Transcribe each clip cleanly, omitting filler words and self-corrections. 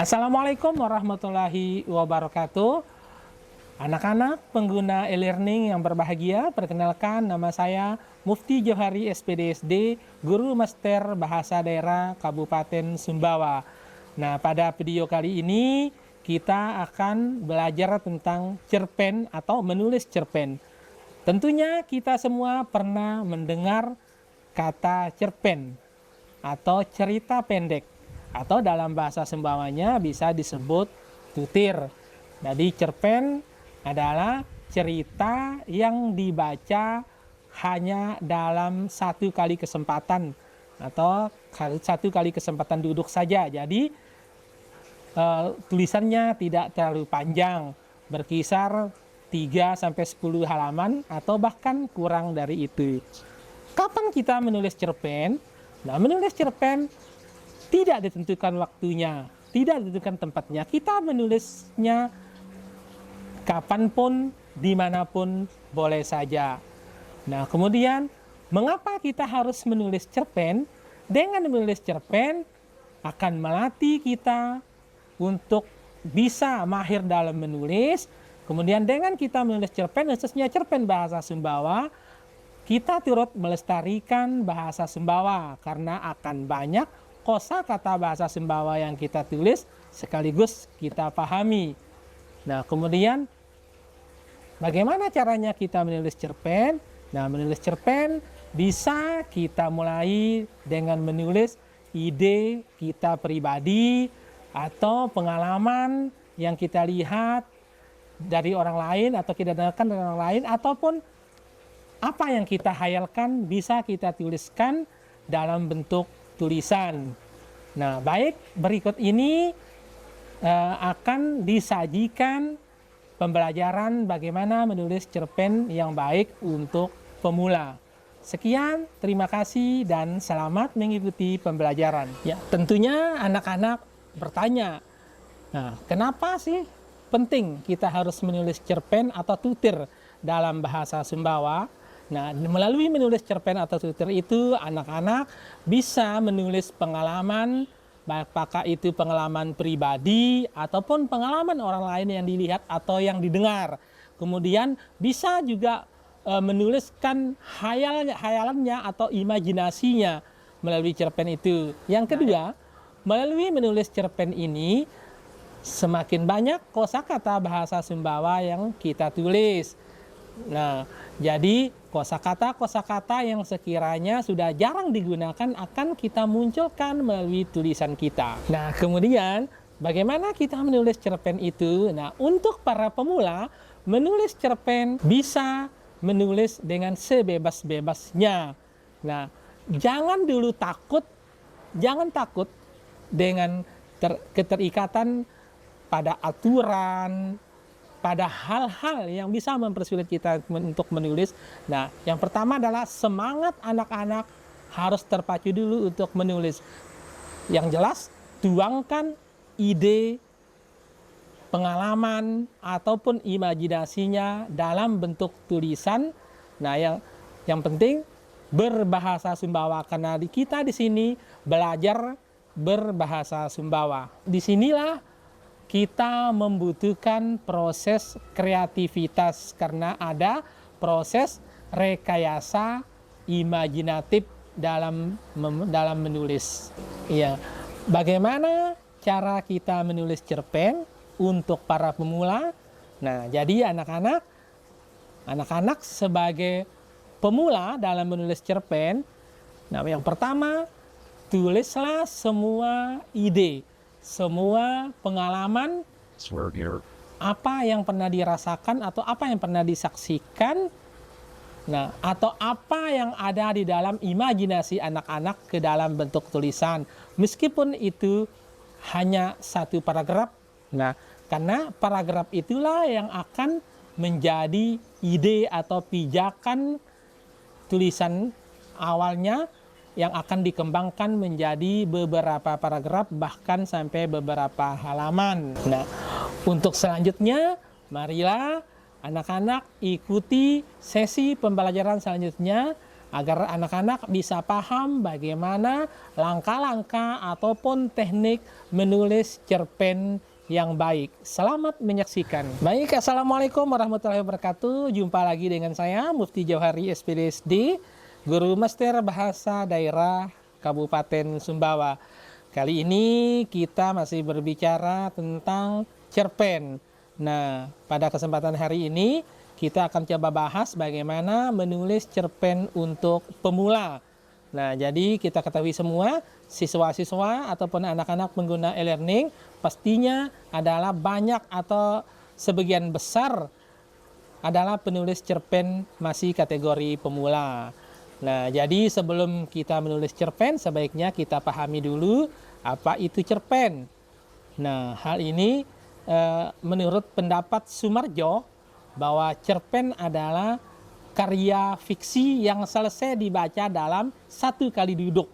Assalamualaikum warahmatullahi wabarakatuh. Anak-anak pengguna e-learning yang berbahagia, perkenalkan nama saya Mufti Johari SPDSD, Guru Master Bahasa Daerah Kabupaten Sumbawa. Nah, pada video kali ini kita akan belajar tentang cerpen atau menulis cerpen. Tentunya kita semua pernah mendengar kata cerpen atau cerita pendek, atau dalam bahasa Sembawanya bisa disebut tutir. Jadi cerpen adalah cerita yang dibaca hanya dalam satu kali kesempatan atau satu kali kesempatan duduk saja. Jadi tulisannya tidak terlalu panjang, berkisar 3-10 halaman atau bahkan kurang dari itu. Kapan kita menulis cerpen? Nah, menulis cerpen tidak ditentukan waktunya, tidak ditentukan tempatnya. Kita menulisnya kapanpun, dimanapun boleh saja. Nah, kemudian mengapa kita harus menulis cerpen? Dengan menulis cerpen akan melatih kita untuk bisa mahir dalam menulis. Kemudian dengan kita menulis cerpen, khususnya cerpen bahasa Sumbawa, kita turut melestarikan bahasa Sumbawa karena akan banyak kosakata bahasa Sumbawa yang kita tulis sekaligus kita pahami. Nah, kemudian bagaimana caranya kita menulis cerpen? Nah, menulis cerpen bisa kita mulai dengan menulis ide kita pribadi atau pengalaman yang kita lihat dari orang lain atau kita dengarkan dari orang lain, ataupun apa yang kita hayalkan bisa kita tuliskan dalam bentuk tulisan. Nah, baik, berikut ini akan disajikan pembelajaran bagaimana menulis cerpen yang baik untuk pemula. Sekian, terima kasih dan selamat mengikuti pembelajaran. Ya, tentunya anak-anak bertanya, nah, kenapa sih penting kita harus menulis cerpen atau tutir dalam bahasa Sumbawa? Nah, melalui menulis cerpen atau tutir itu, anak-anak bisa menulis pengalaman, apakah itu pengalaman pribadi ataupun pengalaman orang lain yang dilihat atau yang didengar. Kemudian bisa juga menuliskan hayalannya atau imajinasinya melalui cerpen itu. Yang kedua, melalui menulis cerpen ini, semakin banyak kosakata bahasa Sumbawa yang kita tulis. Nah, jadi kosakata-kosakata yang sekiranya sudah jarang digunakan akan kita munculkan melalui tulisan kita. Nah, kemudian bagaimana kita menulis cerpen itu? Nah, untuk para pemula, menulis cerpen bisa menulis dengan sebebas-bebasnya. Nah, jangan dulu takut, jangan takut dengan keterikatan pada aturan, pada hal-hal yang bisa mempersulit kita untuk menulis. Nah, yang pertama adalah semangat anak-anak harus terpacu dulu untuk menulis. Yang jelas, tuangkan ide, pengalaman, ataupun imajinasinya dalam bentuk tulisan. Nah, yang penting berbahasa Sumbawa, karena kita di sini belajar berbahasa Sumbawa. Disinilah kita membutuhkan proses kreativitas karena ada proses rekayasa imajinatif dalam menulis. Iya. Bagaimana cara kita menulis cerpen untuk para pemula? Nah, jadi anak-anak sebagai pemula dalam menulis cerpen, nah, yang pertama, tulislah semua ide, semua pengalaman, apa yang pernah dirasakan atau apa yang pernah disaksikan, nah, atau apa yang ada di dalam imajinasi anak-anak ke dalam bentuk tulisan. Meskipun itu hanya satu paragraf, nah, karena paragraf itulah yang akan menjadi ide atau pijakan tulisan awalnya yang akan dikembangkan menjadi beberapa paragraf, bahkan sampai beberapa halaman. Nah, untuk selanjutnya, marilah anak-anak ikuti sesi pembelajaran selanjutnya agar anak-anak bisa paham bagaimana langkah-langkah ataupun teknik menulis cerpen yang baik. Selamat menyaksikan. Baik, Assalamualaikum warahmatullahi wabarakatuh. Jumpa lagi dengan saya, Mufti Jauhari SPDSD, Guru Master Bahasa Daerah Kabupaten Sumbawa. Kali ini kita masih berbicara tentang cerpen. Nah, pada kesempatan hari ini kita akan coba bahas bagaimana menulis cerpen untuk pemula. Nah, jadi kita ketahui semua, siswa-siswa ataupun anak-anak pengguna e-learning pastinya adalah banyak atau sebagian besar adalah penulis cerpen masih kategori pemula. Nah, jadi sebelum kita menulis cerpen, sebaiknya kita pahami dulu apa itu cerpen. Nah, hal ini menurut pendapat Sumarjo bahwa cerpen adalah karya fiksi yang selesai dibaca dalam satu kali duduk.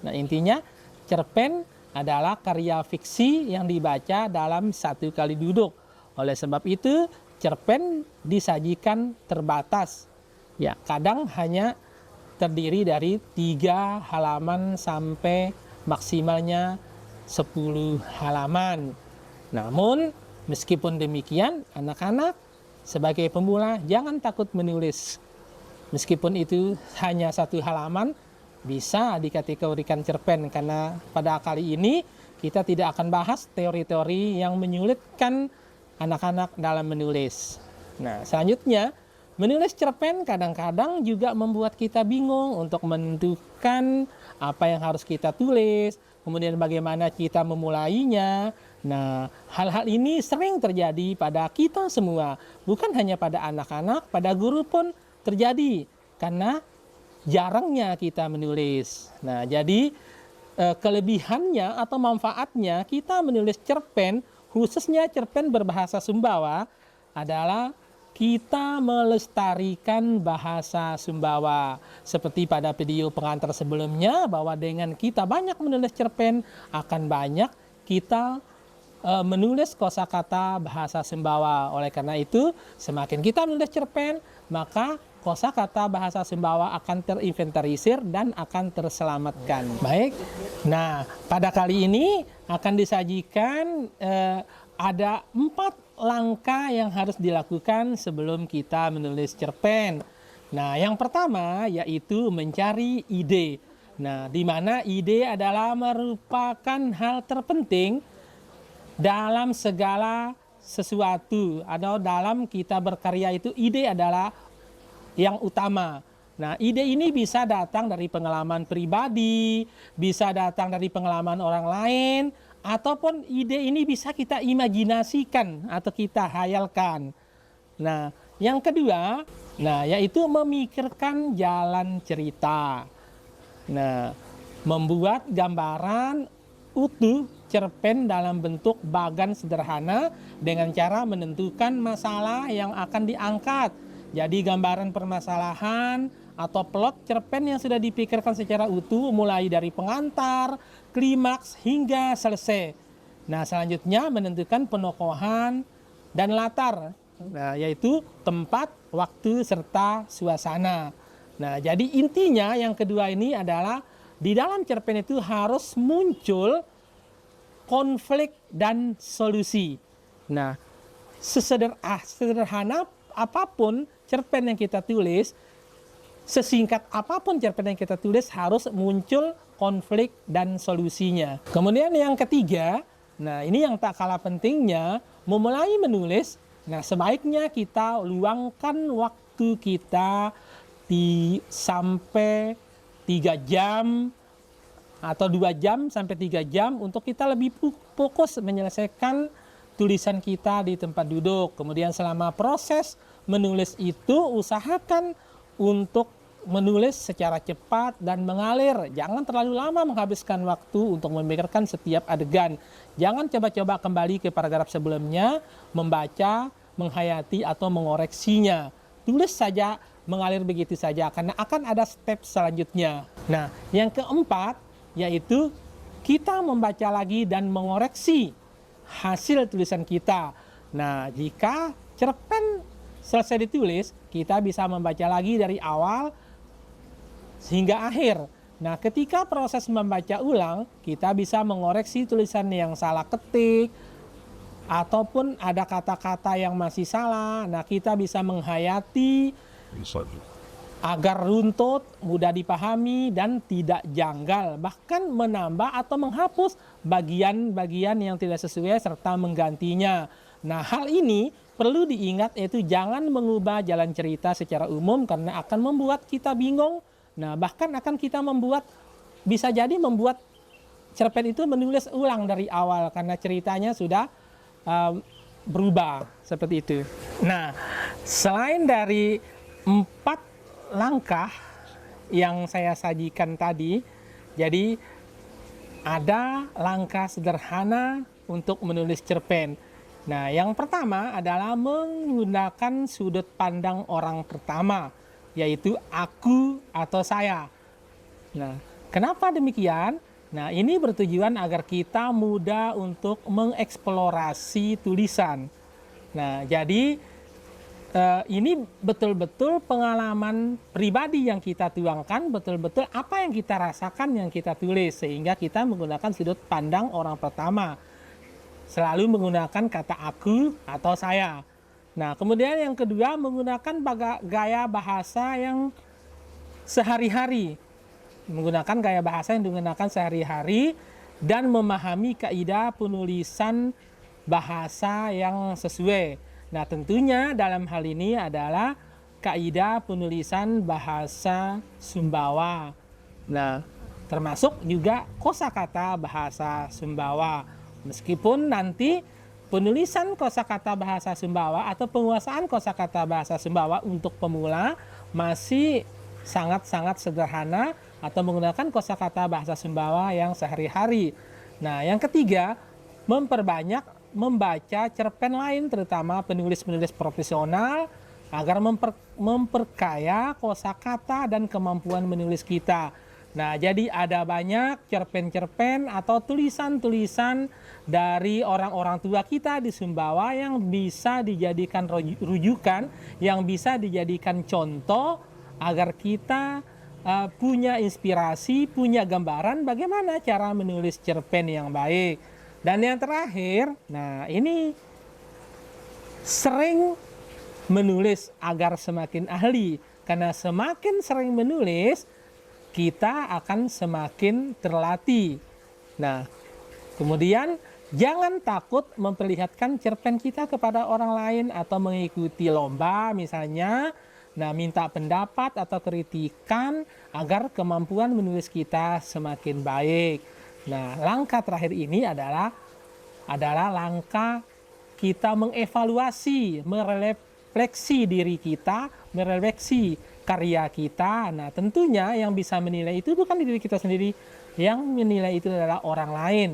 Nah, intinya cerpen adalah karya fiksi yang dibaca dalam satu kali duduk. Oleh sebab itu, cerpen disajikan terbatas. Ya, kadang hanya terdiri dari 3 halaman sampai maksimalnya 10 halaman. Namun, meskipun demikian, anak-anak sebagai pemula jangan takut menulis. Meskipun itu hanya 1 halaman, bisa dikategorikan cerpen, karena pada kali ini kita tidak akan bahas teori-teori yang menyulitkan anak-anak dalam menulis. Nah, selanjutnya, menulis cerpen kadang-kadang juga membuat kita bingung untuk menentukan apa yang harus kita tulis, kemudian bagaimana kita memulainya. Nah, hal-hal ini sering terjadi pada kita semua, bukan hanya pada anak-anak, pada guru pun terjadi, karena jarangnya kita menulis. Nah, jadi kelebihannya atau manfaatnya kita menulis cerpen, khususnya cerpen berbahasa Sumbawa, adalah kita melestarikan bahasa Sumbawa. Seperti pada video pengantar sebelumnya, bahwa dengan kita banyak menulis cerpen, akan banyak kita menulis kosakata bahasa Sumbawa. Oleh karena itu, semakin kita menulis cerpen, maka kosakata bahasa Sumbawa akan terinventarisir dan akan terselamatkan. Baik, nah pada kali ini akan disajikan ada 4 langkah yang harus dilakukan sebelum kita menulis cerpen. Nah, yang pertama yaitu mencari ide. Nah, di mana ide adalah merupakan hal terpenting dalam segala sesuatu, atau dalam kita berkarya itu ide adalah yang utama. Nah, ide ini bisa datang dari pengalaman pribadi, bisa datang dari pengalaman orang lain, ataupun ide ini bisa kita imajinasikan atau kita hayalkan. Nah, yang kedua, yaitu memikirkan jalan cerita. Nah, membuat gambaran utuh cerpen dalam bentuk bagan sederhana dengan cara menentukan masalah yang akan diangkat. Jadi gambaran permasalahan atau plot cerpen yang sudah dipikirkan secara utuh, mulai dari pengantar, klimaks hingga selesai. Nah, selanjutnya menentukan penokohan dan latar, yaitu tempat, waktu, serta suasana. Nah, jadi intinya yang kedua ini adalah di dalam cerpen itu harus muncul konflik dan solusi. Nah, sesederhana apapun cerpen yang kita tulis, sesingkat apapun cerpen yang kita tulis, harus muncul konflik dan solusinya. Kemudian yang ketiga, nah ini yang tak kalah pentingnya, memulai menulis, nah sebaiknya kita luangkan waktu kita sampai 3 jam atau 2 jam sampai 3 jam untuk kita lebih fokus menyelesaikan tulisan kita di tempat duduk. Kemudian selama proses menulis itu usahakan untuk menulis secara cepat dan mengalir. Jangan terlalu lama menghabiskan waktu untuk memikirkan setiap adegan. Jangan coba-coba kembali ke paragraf sebelumnya, membaca, menghayati atau mengoreksinya. Tulis saja, mengalir begitu saja, karena akan ada step selanjutnya. Nah, yang keempat yaitu kita membaca lagi dan mengoreksi hasil tulisan kita. Nah, jika cerpen selesai ditulis, kita bisa membaca lagi dari awal sehingga akhir. Nah, ketika proses membaca ulang, kita bisa mengoreksi tulisan yang salah ketik, ataupun ada kata-kata yang masih salah. Nah, kita bisa menghayati agar runtut, mudah dipahami, dan tidak janggal. Bahkan menambah atau menghapus bagian-bagian yang tidak sesuai serta menggantinya. Nah, hal ini perlu diingat, yaitu jangan mengubah jalan cerita secara umum karena akan membuat kita bingung. Nah, bahkan akan kita bisa jadi membuat cerpen itu menulis ulang dari awal karena ceritanya sudah berubah seperti itu. Nah, selain dari 4 langkah yang saya sajikan tadi, jadi ada langkah sederhana untuk menulis cerpen. Nah, yang pertama adalah menggunakan sudut pandang orang pertama, yaitu aku atau saya. Nah, kenapa demikian? Nah, ini bertujuan agar kita mudah untuk mengeksplorasi tulisan. Nah, jadi ini betul-betul pengalaman pribadi yang kita tuangkan, betul-betul apa yang kita rasakan yang kita tulis, sehingga kita menggunakan sudut pandang orang pertama. Selalu menggunakan kata aku atau saya. Nah, kemudian yang kedua menggunakan gaya bahasa yang sehari-hari. Menggunakan gaya bahasa yang digunakan sehari-hari dan memahami kaidah penulisan bahasa yang sesuai. Nah, tentunya dalam hal ini adalah kaidah penulisan bahasa Sumbawa. Nah, termasuk juga kosakata bahasa Sumbawa. Meskipun nanti penulisan kosakata bahasa Sumbawa atau penguasaan kosakata bahasa Sumbawa untuk pemula masih sangat-sangat sederhana atau menggunakan kosakata bahasa Sumbawa yang sehari-hari. Nah, yang ketiga, memperbanyak membaca cerpen lain, terutama penulis-penulis profesional, agar memperkaya kosakata dan kemampuan menulis kita. Nah, jadi ada banyak cerpen-cerpen atau tulisan-tulisan dari orang-orang tua kita di Sumbawa yang bisa dijadikan rujukan, yang bisa dijadikan contoh agar kita punya inspirasi, punya gambaran bagaimana cara menulis cerpen yang baik. Dan yang terakhir, nah ini sering menulis agar semakin ahli, karena semakin sering menulis kita akan semakin terlatih. Nah, kemudian jangan takut memperlihatkan cerpen kita kepada orang lain atau mengikuti lomba misalnya. Nah, minta pendapat atau kritikan agar kemampuan menulis kita semakin baik. Nah, langkah terakhir ini adalah langkah kita mengevaluasi, merefleksi diri kita, merefleksi karya kita. Nah, tentunya yang bisa menilai itu bukan diri kita sendiri, yang menilai itu adalah orang lain.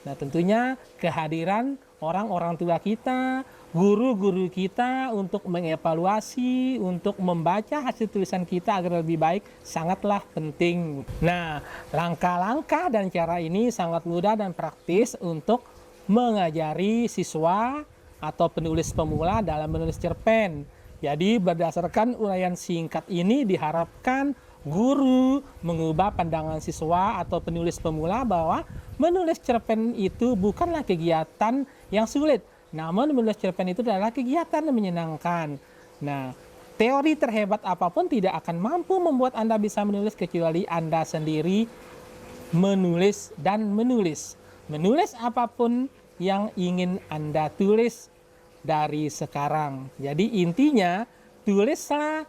Nah, tentunya kehadiran orang-orang tua kita, guru-guru kita untuk mengevaluasi, untuk membaca hasil tulisan kita agar lebih baik sangatlah penting. Nah, langkah-langkah dan cara ini sangat mudah dan praktis untuk mengajari siswa atau penulis pemula dalam menulis cerpen. Jadi berdasarkan uraian singkat ini diharapkan guru mengubah pandangan siswa atau penulis pemula bahwa menulis cerpen itu bukanlah kegiatan yang sulit, namun menulis cerpen itu adalah kegiatan yang menyenangkan. Nah, teori terhebat apapun tidak akan mampu membuat Anda bisa menulis kecuali Anda sendiri menulis dan menulis. Menulis apapun yang ingin Anda tulis dari sekarang. Jadi intinya tulislah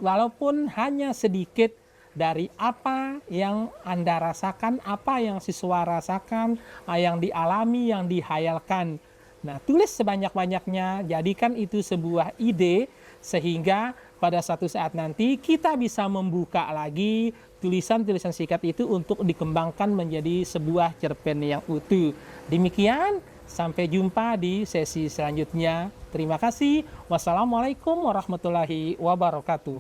walaupun hanya sedikit dari apa yang Anda rasakan, apa yang siswa rasakan, yang dialami, yang dihayalkan. Nah, tulis sebanyak-banyaknya, jadikan itu sebuah ide sehingga pada suatu saat nanti kita bisa membuka lagi tulisan-tulisan singkat itu untuk dikembangkan menjadi sebuah cerpen yang utuh. Demikian, sampai jumpa di sesi selanjutnya. Terima kasih. Wassalamualaikum warahmatullahi wabarakatuh.